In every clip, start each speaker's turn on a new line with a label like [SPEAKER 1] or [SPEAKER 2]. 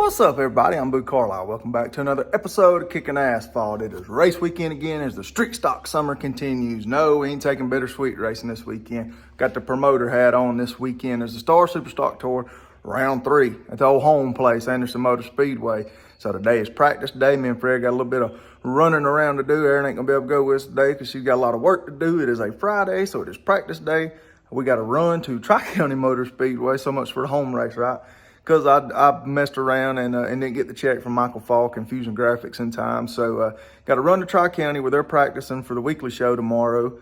[SPEAKER 1] What's up, everybody? I'm Boo Carlisle. Welcome back to another episode of Kicking Asphalt. It is race weekend again as the street stock summer continues. No, we ain't taking bittersweet racing this weekend. Got the promoter hat on this weekend as the Star Super Stock Tour round 3 at the old home place, Anderson Motor Speedway. So today is practice day. Me and Fred got a little bit of running around to do. Erin ain't gonna be able to go with us today because she's got a lot of work to do. It is a Friday, so it is practice day. We got to run to Tri-County Motor Speedway. So much for the home race, right? Because I messed around and didn't get the check from Michael Falk and Fusion Graphics in time. So got to run to Tri-County where they're practicing for the weekly show tomorrow.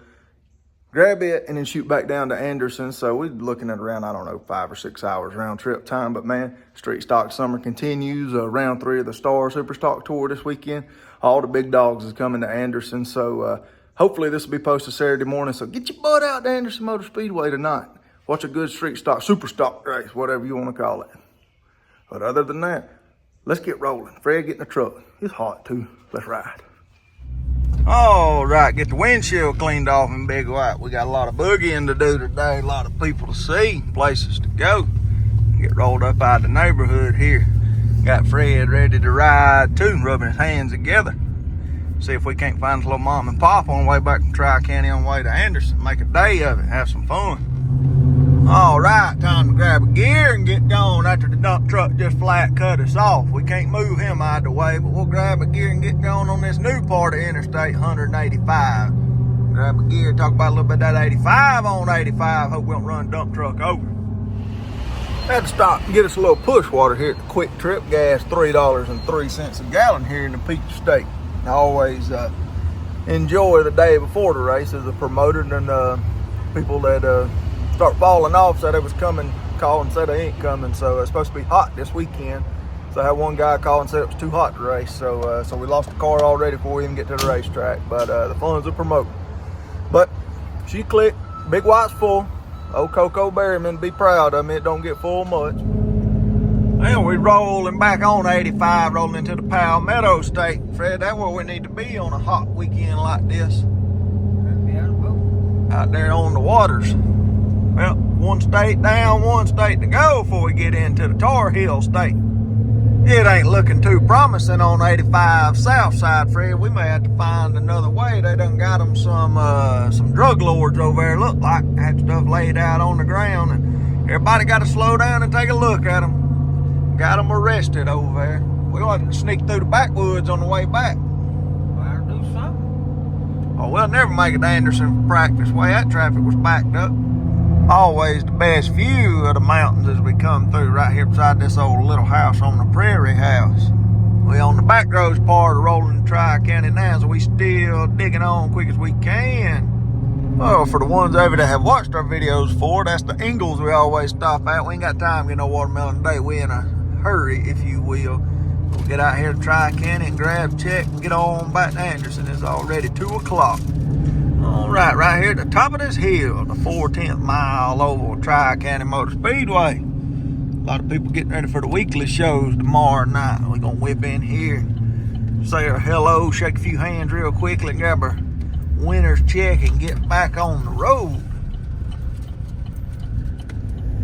[SPEAKER 1] Grab it and then shoot back down to Anderson. So we're looking at around, I don't know, 5 or 6 hours round trip time. But man, street stock summer continues. Round 3 of the Star Super Stock Tour this weekend. All the big dogs is coming to Anderson. So hopefully this will be posted Saturday morning. So get your butt out to Anderson Motor Speedway tonight. Watch a good street stock, super stock race, whatever you want to call it. But other than that, let's get rolling. Fred, get in the truck. It's hot too. Let's ride. All right, get the windshield cleaned off in Big White. We got a lot of boogieing to do today, a lot of people to see, places to go. Get rolled up out of the neighborhood here. Got Fred ready to ride too, rubbing his hands together. See if we can't find a little mom and pop on the way back from Tri-County on the way to Anderson. Make a day of it, have some fun. All right, time to grab a gear and get going after the dump truck just flat cut us off. We can't move him out of the way, but we'll grab a gear and get going on this new part of Interstate 185. Grab a gear, talk about a little bit of that 85 on 85. Hope we don't run dump truck over. Had to stop and get us a little push water here at the Quick Trip. Gas $3.03 a gallon here in the Peach State. I always enjoy the day before the race as a promoter and people that start falling off said it was coming, call and said they ain't coming. So it's supposed to be hot this weekend. So I had one guy call and said it was too hot to race. So we lost the car already before we even get to the racetrack. But the fun's a promoter. But she clicked, Big White's full. Old Coco Berryman, be proud of me, it don't get full much. And we rolling back on 85, rolling into the Palmetto State. Fred, that's where we need to be on a hot weekend like this. Out there on the waters. Well, one state down, one state to go before we get into the Tar Heel State. It ain't looking too promising on 85 south side, Fred. We may have to find another way. They done got them some drug lords over there, look like. Had stuff laid out on the ground, and everybody got to slow down and take a look at them. Got them arrested over there. We'll have to sneak through the backwoods on the way back.
[SPEAKER 2] Better do something.
[SPEAKER 1] Oh, we'll never make it to Anderson for practice. Way that traffic was backed up. Always the best view of the mountains as we come through right here beside this old little house on the Prairie House. We on the back roads part of rolling Tri-County now, so we still digging on quick as we can. Well, for the ones over that have watched our videos before, that's the Ingles we always stop at. We ain't got time to get no watermelon today. We in a hurry, if you will. We'll get out here to Tri-County and grab check and get on back to Anderson. It's already 2 o'clock. All right here at the top of this hill, the 4/10 mile oval Tri-County Motor Speedway. A lot of people getting ready for the weekly shows tomorrow night. We're gonna whip in here, say our hello, shake a few hands real quickly, and grab our winner's check and get back on the road.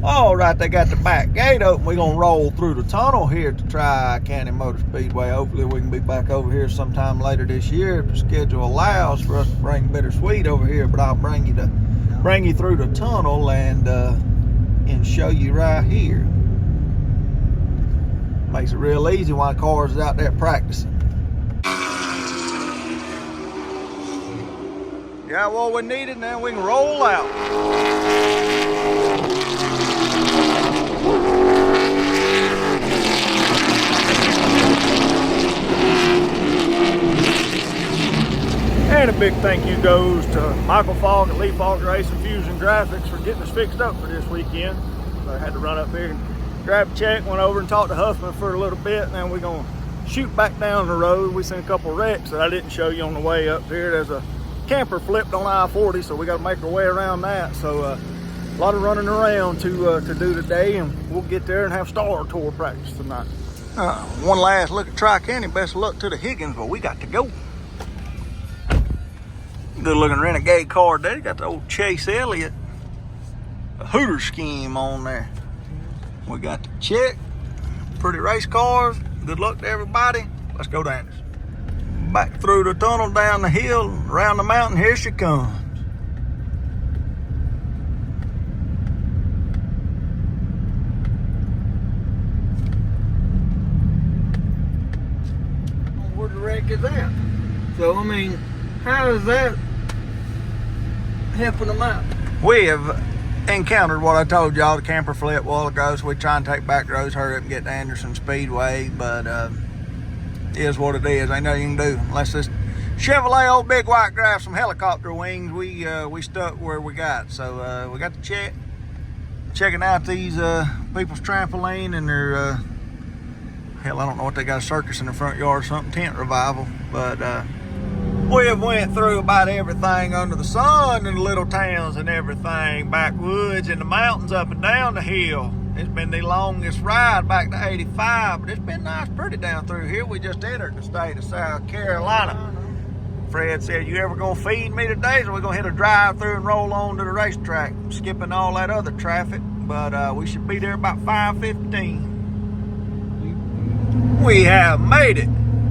[SPEAKER 1] All right, they got the back gate open. We're gonna roll through the tunnel here at the Tri-County Motor Speedway. Hopefully we can be back over here sometime later this year if the schedule allows for us to bring bittersweet over here. But I'll bring you through the tunnel and show you right here. Makes it real easy while cars is out there practicing. Got what we needed, now we can roll out. And a big thank you goes to Michael Falk and Lee Falk Racing Fusion Graphics for getting us fixed up for this weekend. So I had to run up here and grab a check, went over and talked to Huffman for a little bit, and then we're gonna shoot back down the road. We seen a couple wrecks that I didn't show you on the way up here. There's a camper flipped on I-40, so we got to make our way around that. So a lot of running around to do today, and we'll get there and have Star Tour practice tonight. One last look at Tri-County. Best of luck to the Higgins, but we got to go. Good looking Renegade car there. Got the old Chase Elliott, a Hooter scheme on there. We got the check. pretty race cars. Good luck to everybody. Let's go to Anderson. Back through the tunnel, down the hill, around the mountain. Here she comes.
[SPEAKER 2] Where the wreck is at. So, I mean, how is that helping them out?
[SPEAKER 1] We have encountered what I told y'all, the camper flip a while ago, so we try and take back roads, hurry up and get to Anderson Speedway, but it is what it is. Ain't nothing you can do. Unless this Chevrolet old big white drives some helicopter wings, we stuck where we got. So we got to checking out these people's trampoline and their hell, I don't know what they got, a circus in the front yard or something, tent revival, but we have went through about everything under the sun in the little towns and everything, backwoods and the mountains up and down the hill. It's been the longest ride back to 85, but it's been nice pretty down through here. We just entered the state of South Carolina. Fred said, you ever gonna feed me today? So we're gonna hit a drive through and roll on to the racetrack, skipping all that other traffic, but we should be there about 5:15. We have made it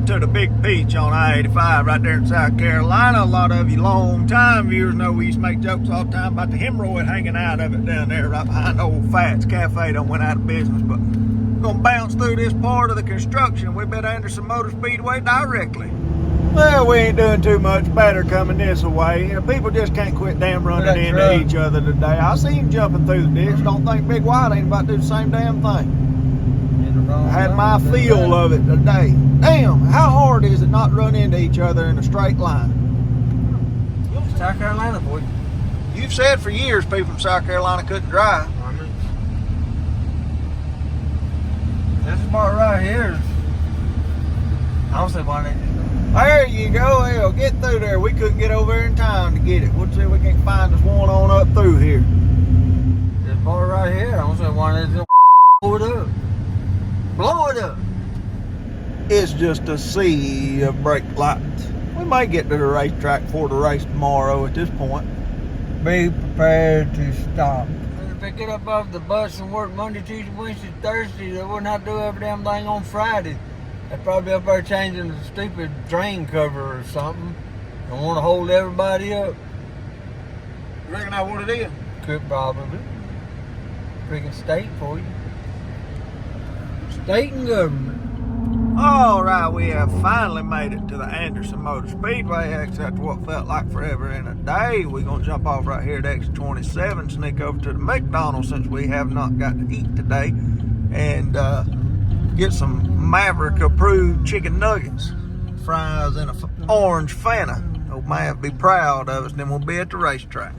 [SPEAKER 1] to the Big Peach on I-85 right there in South Carolina. A lot of you long-time viewers know we used to make jokes all the time about the hemorrhoid hanging out of it down there right behind Old Fats Cafe. That went out of business, but we're gonna bounce through this part of the construction. We've been at Anderson Motor Speedway directly. Well, we ain't doing too much better coming this way. You know, people just can't quit damn running into each other today. I see him jumping through the ditch. Don't think Big White ain't about to do the same damn thing. I had my feel of it today. Damn, how hard is it not to run into each other in a straight line?
[SPEAKER 2] South Carolina, boy.
[SPEAKER 1] You've said for years people from South Carolina couldn't drive.
[SPEAKER 2] I mean, this part right here is, I don't say why they.
[SPEAKER 1] There you go. Hell, get through there. We couldn't get over there in time to get it. We'll see if we can find us one on up through here.
[SPEAKER 2] This part right here, I don't say why they just blow it up. Blow it up.
[SPEAKER 1] It's just a sea of brake lights. We might get to the racetrack for the race tomorrow at this point.
[SPEAKER 2] Be prepared to stop. If they get up off the bus and work Monday, Tuesday, Wednesday, Thursday, they wouldn't have to do every damn thing on Friday. They'd probably up there changing the stupid drain cover or something. Don't want to hold everybody up.
[SPEAKER 1] You reckon that's what it is?
[SPEAKER 2] Could probably. Freaking state for you. State and government.
[SPEAKER 1] All right, we have finally made it to the Anderson Motor Speedway, except what felt like forever in a day. We're going to jump off right here at exit 27, sneak over to the McDonald's since we have not got to eat today, and get some Maverick-approved chicken nuggets, fries, and an orange Fanta. Old man will be proud of us, then we'll be at the racetrack.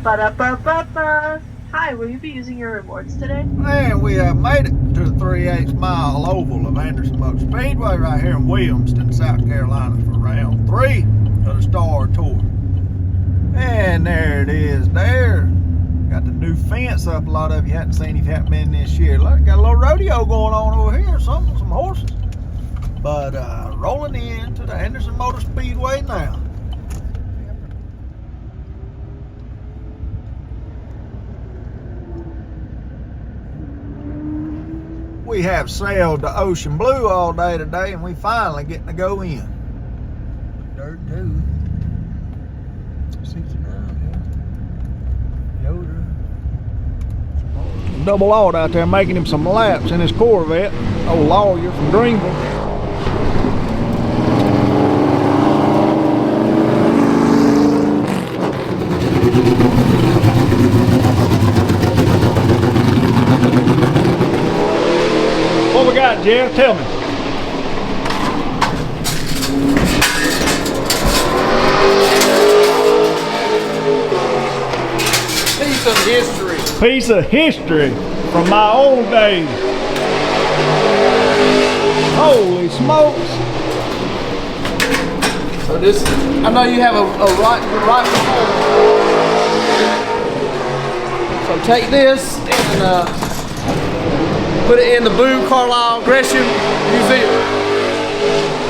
[SPEAKER 3] Ba-da-ba-ba-ba. Hi, will you be using your rewards today?
[SPEAKER 1] And we have made it to the 3/8 mile oval of Anderson Motor Speedway right here in Williamston, South Carolina for round 3 of the Star Tour. And there it is there. Got the new fence up. A lot of you hadn't seen if you hadn't been this year. Look, got a little rodeo going on over here, some horses. But rolling into the Anderson Motor Speedway now. We have sailed the ocean blue all day today, and we finally getting to go in.
[SPEAKER 2] Dirt too. Yoder.
[SPEAKER 1] Double Lord out there making him some laps in his Corvette. Old lawyer from Greenville. What we got, Jeff? Tell me.
[SPEAKER 2] Piece of history.
[SPEAKER 1] Piece of history from my old days. Holy smokes.
[SPEAKER 2] So this, I know you have a right So take this and put it in the Boo Carlisle Gresham Museum.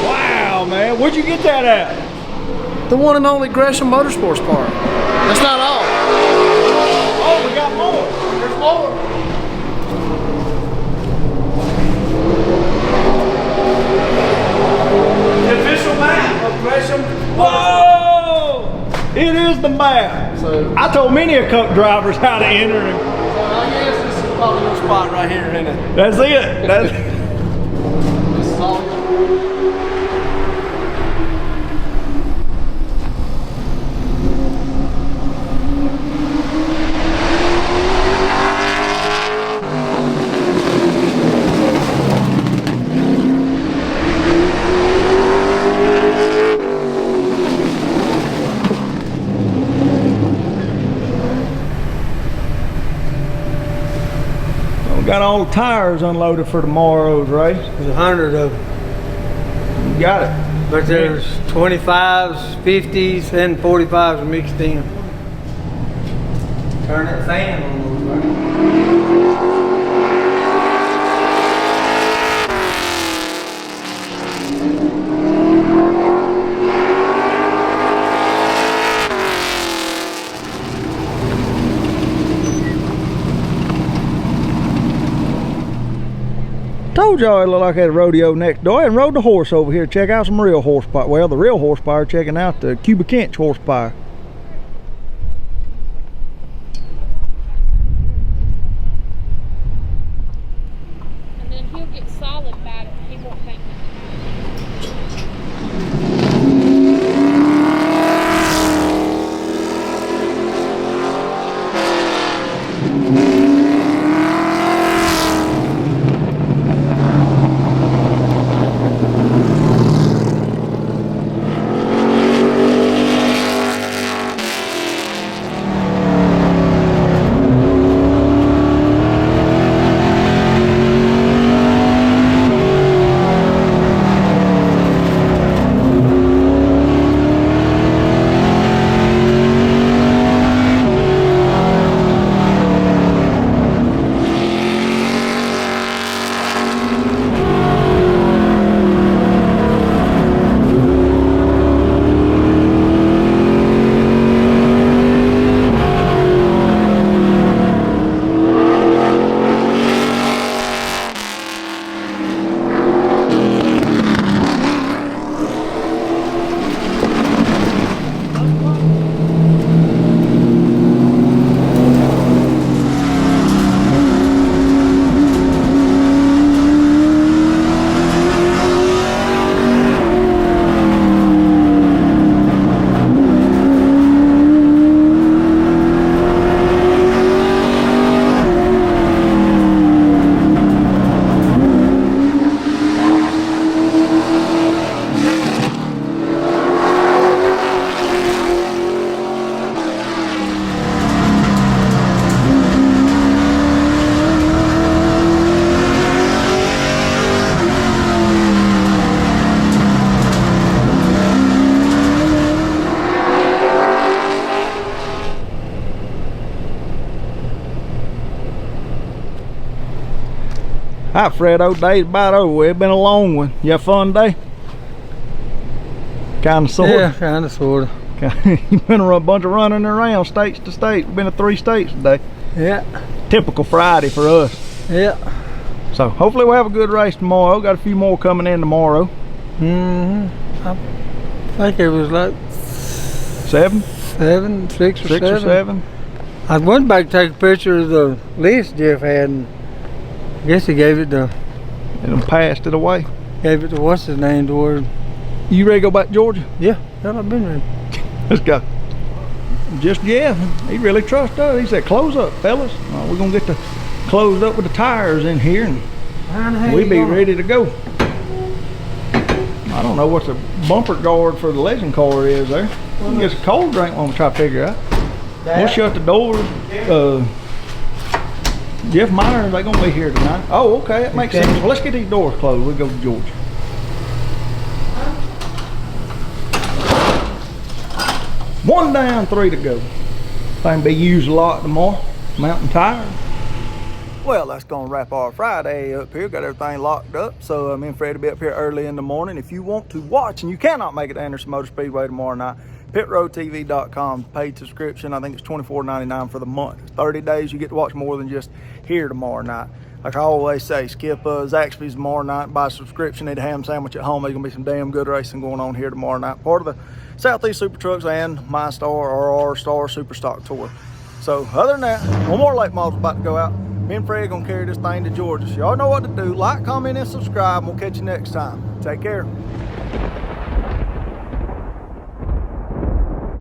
[SPEAKER 1] Wow, man. Where'd you get that at? The one and only Gresham Motorsports Park. That's not all. Oh, we got more. There's more. The official map of Gresham. Whoa! It is the map. So I told many a cup drivers how to enter. I guess this is probably your spot right here, isn't it? That's it. This is all. Got all the tires unloaded for tomorrow's race.
[SPEAKER 2] There's 100 of them.
[SPEAKER 1] You got it.
[SPEAKER 2] But there's 25s, 50s, and 45s mixed in. Turn that fan on those, right?
[SPEAKER 1] Told y'all it looked like I had a rodeo next door and rode the horse over here. Check out some real horsepower. Well, the real horsepower, checking out the cubic inch horsepower.
[SPEAKER 4] And then he'll get solid about it. He won't take much
[SPEAKER 1] Hi, Fredo. Day's about over with. It's been a long one. You have fun today? Kind of, sort of.
[SPEAKER 2] Yeah, kind of, sort of.
[SPEAKER 1] You've been a bunch of running around states to state. We've been to 3 states today.
[SPEAKER 2] Yeah.
[SPEAKER 1] Typical Friday for us.
[SPEAKER 2] Yeah.
[SPEAKER 1] So hopefully we'll have a good race tomorrow. Got a few more coming in tomorrow.
[SPEAKER 2] I think it was like
[SPEAKER 1] 7?
[SPEAKER 2] 6 or
[SPEAKER 1] 6 or 7.
[SPEAKER 2] I went back to take a picture of the list Jeff had, and I guess he gave it to.
[SPEAKER 1] And passed it away.
[SPEAKER 2] Gave it to what's his name to where.
[SPEAKER 1] You ready to go back to Georgia?
[SPEAKER 2] Yeah, I've been ready.
[SPEAKER 1] Let's go. Just yeah, he really trusts us. He said, "Close up, fellas. We're gonna get the closed up with the tires in here, and we'll be ready to go." I don't know what the bumper guard for the legend car is there. We can get a cold drink when we try to figure out. We'll shut the doors. Jeff Myers, they gonna be here tonight. Oh, okay, that makes sense. Well, let's get these doors closed. We'll go to Georgia. One down, 3 to go. Thing be used a lot tomorrow. Mountain tires. Well, that's gonna wrap our Friday up here. Got everything locked up. So me and Fred will be up here early in the morning. If you want to watch and you cannot make it to Anderson Motor Speedway tomorrow night, PitRoadTV.com paid subscription. I think it's $24.99 for the month. 30 days, you get to watch more than just here tomorrow night. Like I always say, skip Zaxby's tomorrow night, buy a subscription, eat a ham sandwich at home. There's going to be some damn good racing going on here tomorrow night. Part of the Southeast Super Trucks and MyStar or our Star Super Stock Tour. So other than that, one more late model about to go out. Me and Fred going to carry this thing to Georgia. So y'all know what to do. Like, comment, and subscribe. We'll catch you next time. Take care.